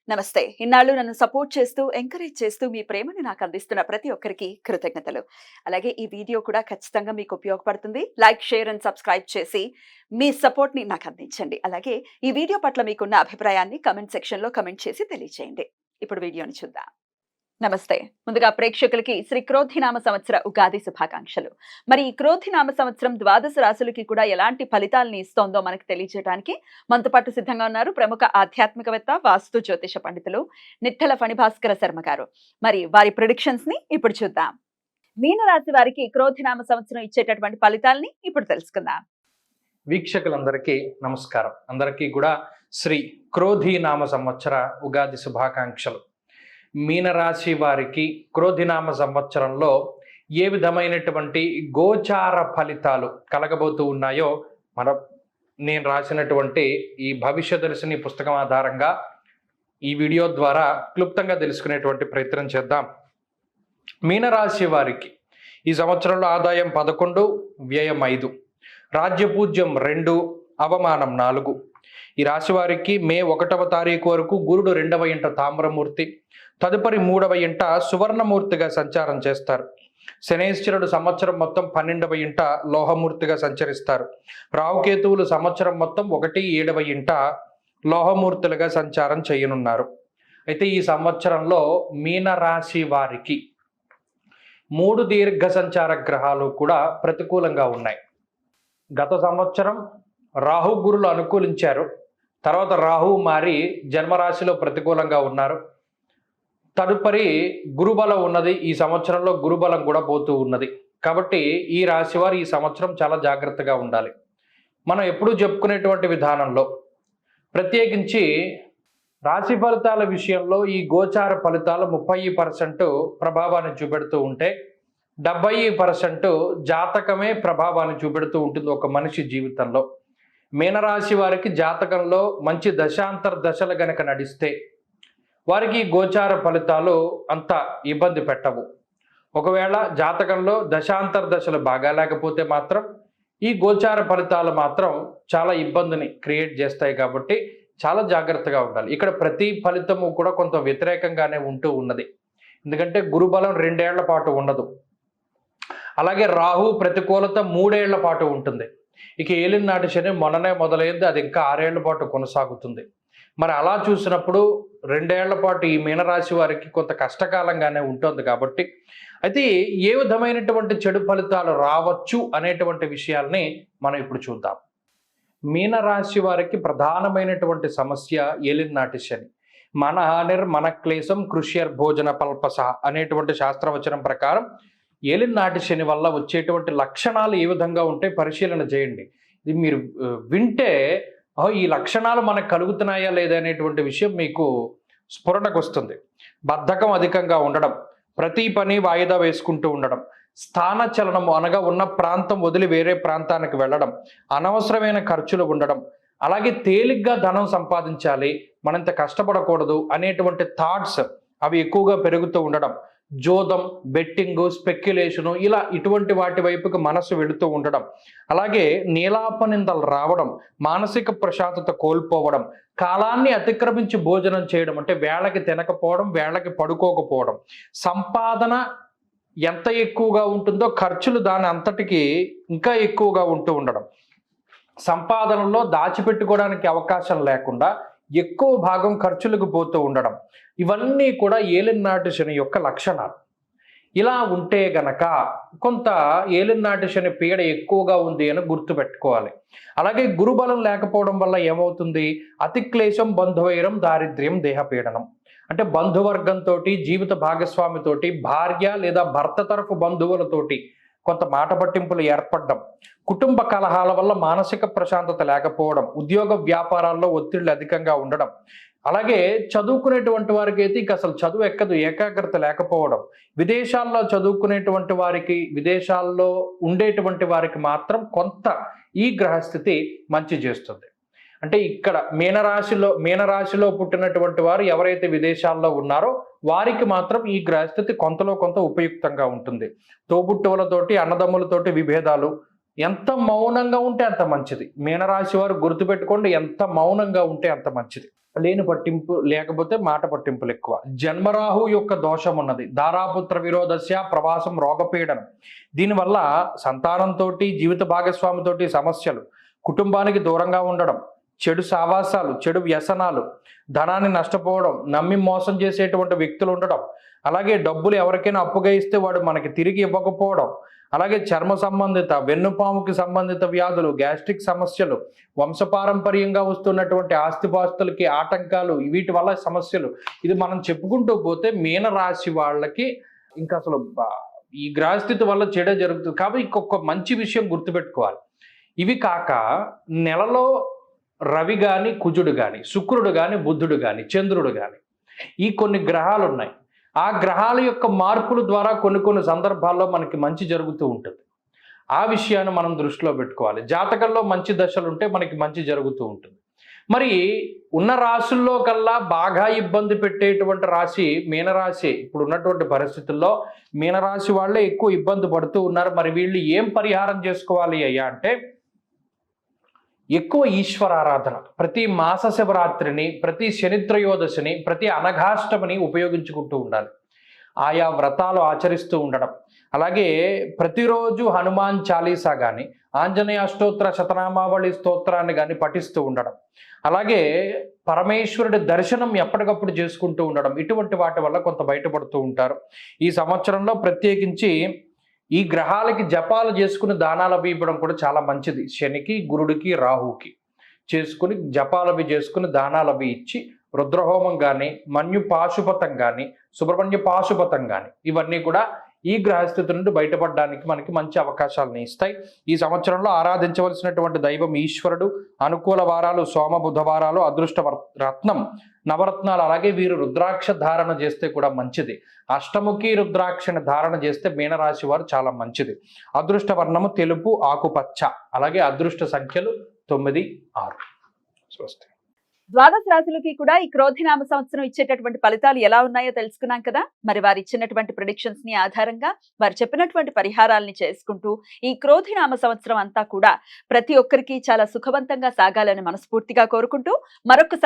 నమస్తే. ఇన్నాళ్ళు నన్ను సపోర్ట్ చేస్తూ, ఎంకరేజ్ చేస్తూ మీ ప్రేమని నాకు అందిస్తున్న ప్రతి ఒక్కరికి కృతజ్ఞతలు. అలాగే ఈ వీడియో కూడా ఖచ్చితంగా మీకు ఉపయోగపడుతుంది. లైక్, షేర్ అండ్ సబ్స్క్రైబ్ చేసి మీ సపోర్ట్‌ని నాకు అందించండి. అలాగే ఈ వీడియో పట్ల మీకున్న అభిప్రాయాన్ని కామెంట్ సెక్షన్‌లో కామెంట్ చేసి తెలియజేయండి. ఇప్పుడు వీడియోని చూద్దాం. నమస్తే. ముందుగా ప్రేక్షకులకి శ్రీ క్రోధినామ సంవత్సర ఉగాది శుభాకాంక్షలు. మరి ఈ క్రోధినామ సంవత్సరం ద్వాదశ రాశులకి కూడా ఎలాంటి ఫలితాలను ఇస్తోందో మనకు తెలియజేయడానికి మనతో పాటు సిద్ధంగా ఉన్నారు ప్రముఖ ఆధ్యాత్మికవేత్త, వాస్తు జ్యోతిష పండితులు నిట్టల ఫణిభాస్కర శర్మ గారు. మరి వారి ప్రిడిక్షన్స్ ని ఇప్పుడు చూద్దాం. మీన రాశి వారికి క్రోధినామ సంవత్సరం ఇచ్చేటటువంటి ఫలితాలని ఇప్పుడు తెలుసుకుందాం. వీక్షకులందరికీ నమస్కారం. అందరికీ కూడా శ్రీ క్రోధినామ సంవత్సర ఉగాది శుభాకాంక్షలు. మీనరాశి వారికి క్రోధినామ సంవత్సరంలో ఏ విధమైనటువంటి గోచార ఫలితాలు కలగబోతూ ఉన్నాయో నేను రాసినటువంటి ఈ భవిష్యదర్శిని పుస్తకం ఆధారంగా ఈ వీడియో ద్వారా క్లుప్తంగా తెలుసుకునేటువంటి ప్రయత్నం చేద్దాం. మీనరాశి వారికి ఈ సంవత్సరంలో ఆదాయం 11, వ్యయం 5, రాజ్యపూజ్యం 2, అవమానం 4. ఈ రాశి వారికి మే 1వ తారీఖు వరకు గురుడు 2వ ఇంట తామ్రమూర్తి, తదుపరి 3వ ఇంట సువర్ణమూర్తిగా సంచారం చేస్తారు. శనేశ్వరుడు సంవత్సరం మొత్తం 12వ ఇంట లోహమూర్తిగా సంచరిస్తారు. రావుకేతువులు సంవత్సరం మొత్తం 1, 7వ ఇంట లోహమూర్తులుగా సంచారం చేయనున్నారు. అయితే ఈ సంవత్సరంలో మీనరాశి వారికి 3 దీర్ఘ సంచార గ్రహాలు కూడా ప్రతికూలంగా ఉన్నాయి. గత సంవత్సరం రాహు గురులు అనుకూలించారు. తర్వాత రాహువు మారి జన్మరాశిలో ప్రతికూలంగా ఉన్నారు. తదుపరి గురుబలం ఉన్నది. ఈ సంవత్సరంలో గురుబలం కూడా పోతూ ఉన్నది. కాబట్టి ఈ రాశి వారు ఈ సంవత్సరం చాలా జాగ్రత్తగా ఉండాలి. మనం ఎప్పుడూ చెప్పుకునేటువంటి విధానంలో ప్రత్యేకించి రాశి ఫలితాల విషయంలో ఈ గోచార ఫలితాలు 30% ప్రభావాన్ని చూపెడుతూ ఉంటే 70% జాతకమే ప్రభావాన్ని చూపెడుతూ ఉంటుంది ఒక మనిషి జీవితంలో. మీనరాశి వారికి జాతకంలో మంచి దశాంతర దశలు గనక నడిస్తే వారికి గోచార ఫలితాలు అంత ఇబ్బంది పెట్టవు. ఒకవేళ జాతకంలో దశాంతర దశలు బాగా లేకపోతే మాత్రం ఈ గోచార ఫలితాలు మాత్రం చాలా ఇబ్బందిని క్రియేట్ చేస్తాయి. కాబట్టి చాలా జాగ్రత్తగా ఉండాలి. ఇక్కడ ప్రతి ఫలితము కూడా కొంత వ్యతిరేకంగానే ఉంటూ ఉన్నది. ఎందుకంటే గురుబలం 2 ఏళ్ల పాటు ఉండదు. అలాగే రాహు ప్రతికూలత 3 ఏళ్ల పాటు ఉంటుంది. ఇక ఏలినాటి శని మొన్ననే మొదలైంది, అది ఇంకా 6 ఏళ్ల పాటు కొనసాగుతుంది. మరి అలా చూసినప్పుడు 2 ఏళ్ల పాటు ఈ మీనరాశి వారికి కొంత కష్టకాలంగానే ఉంటుంది. కాబట్టి అయితే ఏ విధమైనటువంటి చెడు ఫలితాలు రావచ్చు అనేటువంటి విషయాల్ని మనం ఇప్పుడు చూద్దాం. మీనరాశి వారికి ప్రధానమైనటువంటి సమస్య ఏలినాటి శని. మన హానిర్ మన క్లేశం కృష్యర్ భోజన పల్పస అనేటువంటి శాస్త్రవచనం ప్రకారం ఏలినాటి శని వల్ల వచ్చేటువంటి లక్షణాలు ఏ విధంగా ఉంటే పరిశీలన చేయండి. ఇది మీరు వింటే ఈ లక్షణాలు మనకు కలుగుతున్నాయా లేదా అనేటువంటి విషయం మీకు స్ఫురణకు వస్తుంది. బద్ధకం అధికంగా ఉండడం, ప్రతి పని వాయిదా వేసుకుంటూ ఉండడం, స్థానచలనము అనగా ఉన్న ప్రాంతం వదిలి వేరే ప్రాంతానికి వెళ్ళడం, అనవసరమైన ఖర్చులు ఉండడం, అలాగే తేలిగ్గా ధనం సంపాదించాలి, మనంత కష్టపడకూడదు అనేటువంటి థాట్స్ అవి ఎక్కువగా పెరుగుతూ ఉండడం, జోదం, బెట్టింగ్, స్పెక్యులేషను ఇలా ఇటువంటి వాటి వైపుకి మనసు వెళుతూ ఉండడం, అలాగే నీలాపనిందలు రావడం, మానసిక ప్రశాంతత కోల్పోవడం, కాలాన్ని అతిక్రమించి భోజనం చేయడం అంటే వేళకి తినకపోవడం, వేళకి పడుకోకపోవడం, సంపాదన ఎంత ఎక్కువగా ఉంటుందో ఖర్చులు దాని అంతటికి ఇంకా ఎక్కువగా ఉంటూ ఉండడం, సంపాదనలో దాచిపెట్టుకోవడానికి అవకాశం లేకుండా ఎక్కువ భాగం ఖర్చులకు పోతూ ఉండడం, ఇవన్నీ కూడా ఏలినాటి శని యొక్క లక్షణాలు. ఇలా ఉంటే గనక కొంత ఏలినాటి శని పీడ ఎక్కువగా ఉంది అని గుర్తుపెట్టుకోవాలి. అలాగే గురుబలం లేకపోవడం వల్ల ఏమవుతుంది? అతిక్లేశం, బంధువైరం, దారిద్ర్యం, దేహపీడనం. అంటే బంధువర్గంతో, జీవిత భాగస్వామితోటి, భార్య లేదా భర్త తరఫు బంధువులతోటి కొంత మాట పట్టింపులు ఏర్పడడం, కుటుంబ కలహాల వల్ల మానసిక ప్రశాంతత లేకపోవడం, ఉద్యోగ వ్యాపారాల్లో ఒత్తిళ్లు అధికంగా ఉండడం, అలాగే చదువుకునేటువంటి వారికి అయితే ఇక అసలు చదువు ఎక్కదు, ఏకాగ్రత లేకపోవడం, విదేశాల్లో చదువుకునేటువంటి వారికి, విదేశాల్లో ఉండేటువంటి వారికి మాత్రం కొంత ఈ గ్రహస్థితి మంచి చేస్తుంది. అంటే ఇక్కడ మీనరాశిలో పుట్టినటువంటి వారు ఎవరైతే విదేశాల్లో ఉన్నారో వారికి మాత్రం ఈ గ్రహస్థితి కొంతలో కొంత ఉపయుక్తంగా ఉంటుంది. తోబుట్టువులతోటి, అన్నదమ్ములతోటి విభేదాలు, ఎంత మౌనంగా ఉంటే అంత మంచిది. మీనరాశి వారు గుర్తుపెట్టుకోండి, ఎంత మౌనంగా ఉంటే అంత మంచిది. లేని పట్టింపు లేకపోతే మాట పట్టింపులు ఎక్కువ. జన్మరాహు యొక్క దోషం ఉన్నది. దారాపుత్ర విరోధస్య ప్రవాసం రోగపీడనం. దీనివల్ల సంతానంతో జీవిత భాగస్వామితోటి సమస్యలు, కుటుంబానికి దూరంగా ఉండడం, చెడు సావాసాలు, చెడు వ్యసనాలు, ధనాన్ని నష్టపోవడం, నమ్మి మోసం చేసేటువంటి వ్యక్తులు ఉండడం, అలాగే డబ్బులు ఎవరికైనా అప్పుగా ఇస్తే వాడు మనకి తిరిగి ఇవ్వకపోవడం, అలాగే చర్మ సంబంధిత, వెన్నుపాముకి సంబంధిత వ్యాధులు, గ్యాస్ట్రిక్ సమస్యలు, వంశపారంపర్యంగా వస్తున్నటువంటి ఆస్తిపాస్తులకి ఆటంకాలు, వీటి వల్ల సమస్యలు, ఇది మనం చెప్పుకుంటూ పోతే మీనరాశి వాళ్ళకి ఇంకా అసలు ఈ గ్రహస్థితి వల్ల చెడే జరుగుతుంది. కాబట్టి ఇంకొక మంచి విషయం గుర్తుపెట్టుకోవాలి. ఇవి కాక నెలలో రవి కానీ, కుజుడు కానీ, శుక్రుడు కానీ, బుధుడు కానీ, చంద్రుడు కానీ, ఈ కొన్ని గ్రహాలు ఉన్నాయి. ఆ గ్రహాల యొక్క మార్పుల ద్వారా కొన్ని సందర్భాల్లో మనకి మంచి జరుగుతూ ఉంటుంది. ఆ విషయాన్ని మనం దృష్టిలో పెట్టుకోవాలి. జాతకంలో మంచి దశలు ఉంటే మనకి మంచి జరుగుతూ ఉంటుంది. మరి ఉన్న రాశుల్లో కల్లా బాగా ఇబ్బంది పెట్టేటువంటి రాశి మీనరాశి. ఇప్పుడు ఉన్నటువంటి పరిస్థితుల్లో మీనరాశి వాళ్ళే ఎక్కువ ఇబ్బంది పడుతూ ఉన్నారు. మరి వీళ్ళు ఏం పరిహారం చేసుకోవాలి అయ్యా అంటే, ఎక్కువ ఈశ్వరారాధన, ప్రతి మాస శివరాత్రిని, ప్రతి శనిత్రయోదశిని, ప్రతి అనఘాష్టమిని ఉపయోగించుకుంటూ ఉండాలి. ఆయా వ్రతాలు ఆచరిస్తూ ఉండడం, అలాగే ప్రతిరోజు హనుమాన్ చాలీసా కానీ, ఆంజనేయ అష్టోత్తర శతనామావళి స్తోత్రాన్ని కానీ పఠిస్తూ ఉండడం, అలాగే పరమేశ్వరుడి దర్శనం ఎప్పటికప్పుడు చేసుకుంటూ ఉండడం, ఇటువంటి వాటి వల్ల కొంత బయటపడుతూ ఉంటారు. ఈ సంవత్సరంలో ప్రత్యేకించి ఈ గ్రహాలకి జపాలు చేసుకుని దానాలు అవి ఇవ్వడం కూడా చాలా మంచిది. శనికి, గురుడికి, రాహుకి చేసుకుని జపాలు అవి చేసుకుని దానాలు అవి ఇచ్చి, రుద్రహోమం కానీ, మన్యు పాశుపతం కానీ, సుబ్రహ్మణ్య పాశుపతం కానీ, ఇవన్నీ కూడా ఈ గ్రహస్థితి నుండి బయటపడడానికి మనకి మంచి అవకాశాలను ఇస్తాయి. ఈ సంవత్సరంలో ఆరాధించవలసినటువంటి దైవం ఈశ్వరుడు. అనుకూల వారాలు సోమ బుధవారాలు, అదృష్ట రత్నం నవరత్నాలు, అలాగే వీరు రుద్రాక్ష ధారణ చేస్తే కూడా మంచిది. అష్టముఖి రుద్రాక్షని ధారణ చేస్తే మీనరాశి వారు చాలా మంచిది. అదృష్ట వర్ణము తెలుపు, ఆకుపచ్చ, అలాగే అదృష్ట సంఖ్యలు 9, 6. స్వస్తి. ద్వాదశ రాశులకి కూడా ఈ క్రోధినామ సంవత్సరం ఇచ్చేటటువంటి ఫలితాలు ఎలా ఉన్నాయో తెలుసుకున్నాం కదా. మరి వారు ఇచ్చినటువంటి ప్రిడిక్షన్స్ ని ఆధారంగా వారు చెప్పినటువంటి పరిహారాలని చేసుకుంటూ ఈ క్రోధినామ సంవత్సరం అంతా కూడా ప్రతి ఒక్కరికి చాలా సుఖవంతంగా సాగాలని మనస్ఫూర్తిగా కోరుకుంటూ మరొకసారి